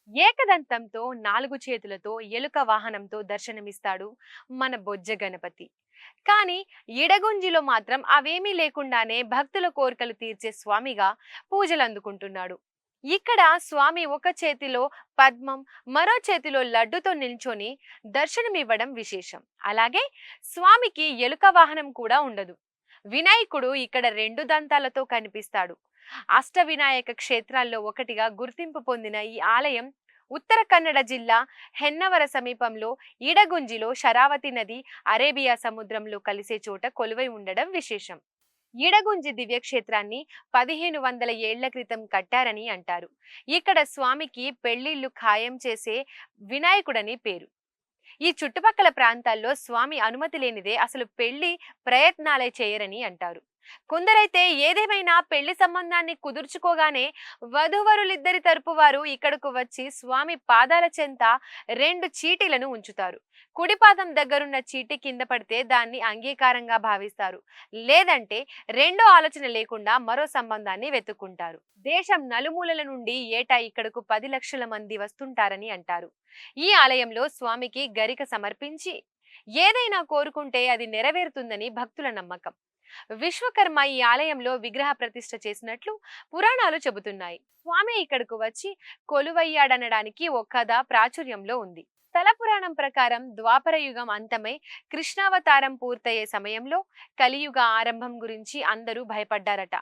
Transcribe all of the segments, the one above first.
ఏకదంతంతో 4 చేతులతో ఎలుక వాహనంతో దర్శనమిస్తాడు మన బొజ్జ గణపతి. కానీ ఇడగుంజిలో మాత్రం అవేమీ లేకుండానే భక్తుల కోరికలు తీర్చే స్వామిగా పూజలు అందుకుంటున్నాడు. ఇక్కడ స్వామి ఒక చేతిలో పద్మం, మరో చేతిలో లడ్డుతో నిల్చొని దర్శనమివ్వడం విశేషం. అలాగే స్వామికి ఎలుక వాహనం కూడా ఉండదు. వినాయకుడు ఇక్కడ 2 దంతాలతో కనిపిస్తాడు. అష్టవినాయక క్షేత్రాల్లో ఒకటిగా గుర్తింపు పొందిన ఈ ఆలయం ఉత్తర కన్నడ జిల్లా హెన్నవర సమీపంలో ఈడగుంజిలో శరావతి నది అరేబియా సముద్రంలో కలిసే చోట కొలువై ఉండడం విశేషం. ఈడగుంజి దివ్యక్షేత్రాన్ని 1500 ఏళ్ల క్రితం కట్టారని అంటారు. ఇక్కడ స్వామికి పెళ్లిళ్లు ఖాయం చేసే వినాయకుడని పేరు. ఈ చుట్టుపక్కల ప్రాంతాల్లో స్వామి అనుమతి లేనిదే అసలు పెళ్లి ప్రయత్నాలే చేయరని అంటారు. కొందరైతే ఏదేమైనా పెళ్లి సంబంధాన్ని కుదుర్చుకోగానే వధూవరులిద్దరి తరపు వారు ఇక్కడకు వచ్చి స్వామి పాదాల చెంత 2 చీటీలను ఉంచుతారు. కుడి పాదం దగ్గరున్న చీటీ కింద పడితే దాన్ని అంగీకారంగా భావిస్తారు. లేదంటే రెండో ఆలోచన లేకుండా మరో సంబంధాన్ని వెతుక్కుంటారు. దేశం నలుమూలల నుండి ఏటా ఇక్కడకు 10 లక్షల మంది వస్తుంటారని అంటారు. ఈ ఆలయంలో స్వామికి గరిక సమర్పించి ఏదైనా కోరుకుంటే అది నెరవేరుతుందని భక్తుల నమ్మకం. విశ్వకర్మ ఈ ఆలయంలో విగ్రహ ప్రతిష్ఠ చేసినట్లు పురాణాలు చెబుతున్నాయి. స్వామి ఇక్కడకు వచ్చి కొలువయ్యాడనడానికి ఒక కథ ప్రాచుర్యంలో ఉంది. స్థల పురాణం ప్రకారం ద్వాపర యుగం అంతమై కృష్ణావతారం పూర్తయ్యే సమయంలో కలియుగ ఆరంభం గురించి అందరూ భయపడ్డారట.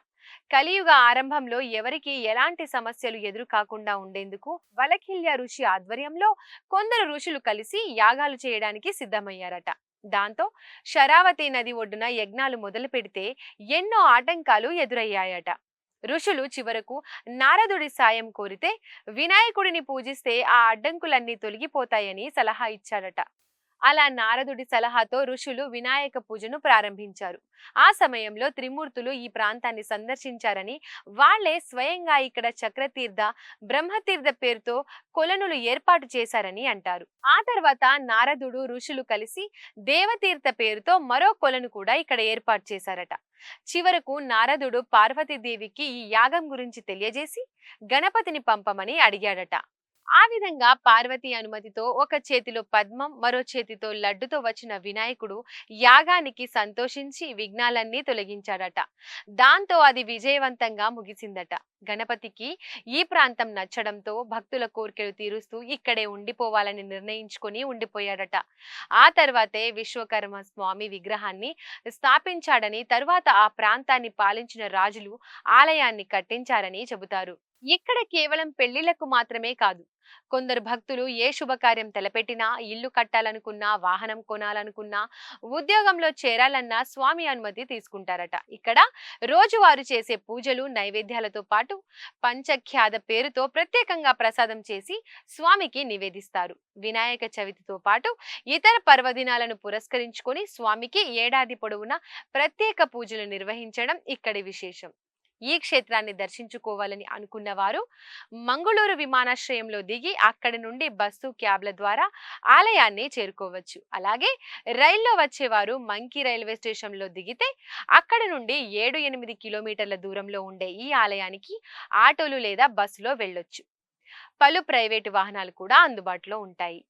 కలియుగ ఆరంభంలో ఎవరికి ఎలాంటి సమస్యలు ఎదురు కాకుండా ఉండేందుకు వలకిల్య ఋషి ఆధ్వర్యంలో కొందరు ఋషులు కలిసి యాగాలు చేయడానికి సిద్ధమయ్యారట. దాంతో శరావతి నది ఒడ్డున యజ్ఞాలు మొదలు పెడితే ఎన్నో ఆటంకాలు ఎదురయ్యాయట. ఋషులు చివరకు నారదుడి సాయం కోరితే వినాయకుడిని పూజిస్తే ఆ అడ్డంకులన్నీ తొలగిపోతాయని సలహా ఇచ్చాడట. అలా నారదుడి సలహాతో ఋషులు వినాయక పూజను ప్రారంభించారు. ఆ సమయంలో త్రిమూర్తులు ఈ ప్రాంతాన్ని సందర్శించారని, వాళ్లే స్వయంగా ఇక్కడ చక్రతీర్థ, బ్రహ్మతీర్థ పేరుతో కొలనులు ఏర్పాటు చేశారని అంటారు. ఆ తర్వాత నారదుడు ఋషులు కలిసి దేవతీర్థ పేరుతో మరో కొలను కూడా ఇక్కడ ఏర్పాటు చేశారట. చివరకు నారదుడు పార్వతీదేవికి ఈ యాగం గురించి తెలియజేసి గణపతిని పంపమని అడిగాడట. ఆ విధంగా పార్వతి అనుమతితో ఒక చేతిలో పద్మం, మరో చేతితో లడ్డుతో వచ్చిన వినాయకుడు యాగానికి సంతోషించి విఘ్నాలన్నీ తొలగించాడట. దాంతో అది విజయవంతంగా ముగిసిందట. గణపతికి ఈ ప్రాంతం నచ్చడంతో భక్తుల కోరికలు తీరుస్తూ ఇక్కడే ఉండిపోవాలని నిర్ణయించుకొని ఉండిపోయాడట. ఆ తర్వాతే విశ్వకర్మ స్వామి విగ్రహాన్ని స్థాపించాడని, తరువాత ఆ ప్రాంతాన్ని పాలించిన రాజులు ఆలయాన్ని కట్టించారని చెబుతారు. ఇక్కడ కేవలం పెళ్లిళ్లకు మాత్రమే కాదు, కొందరు భక్తులు ఏ శుభకార్యం తలపెట్టినా, ఇల్లు కట్టాలనుకున్నా, వాహనం కొనాలనుకున్నా, ఉద్యోగంలో చేరాలన్నా స్వామి అనుమతి తీసుకుంటారట. ఇక్కడ రోజువారు చేసే పూజలు, నైవేద్యాలతో పాటు పంచఖ్యాద పేరుతో ప్రత్యేకంగా ప్రసాదం చేసి స్వామికి నివేదిస్తారు. వినాయక చవితితో పాటు ఇతర పర్వదినాలను పురస్కరించుకొని స్వామికి ఏడాది పొడవునా ప్రత్యేక పూజలు నిర్వహించడం ఇక్కడి విశేషం. ఈ క్షేత్రాన్ని దర్శించుకోవాలని అనుకున్న వారు మంగళూరు విమానాశ్రయంలో దిగి అక్కడి నుండి బస్సు, క్యాబ్ల ద్వారా ఆలయాన్ని చేరుకోవచ్చు. అలాగే రైల్లో వచ్చేవారు మంకి రైల్వే స్టేషన్లో దిగితే అక్కడి నుండి 7-8 కిలోమీటర్ల దూరంలో ఉండే ఈ ఆలయానికి ఆటోలు లేదా బస్సులో వెళ్ళొచ్చు. పలు ప్రైవేటు వాహనాలు కూడా అందుబాటులో ఉంటాయి.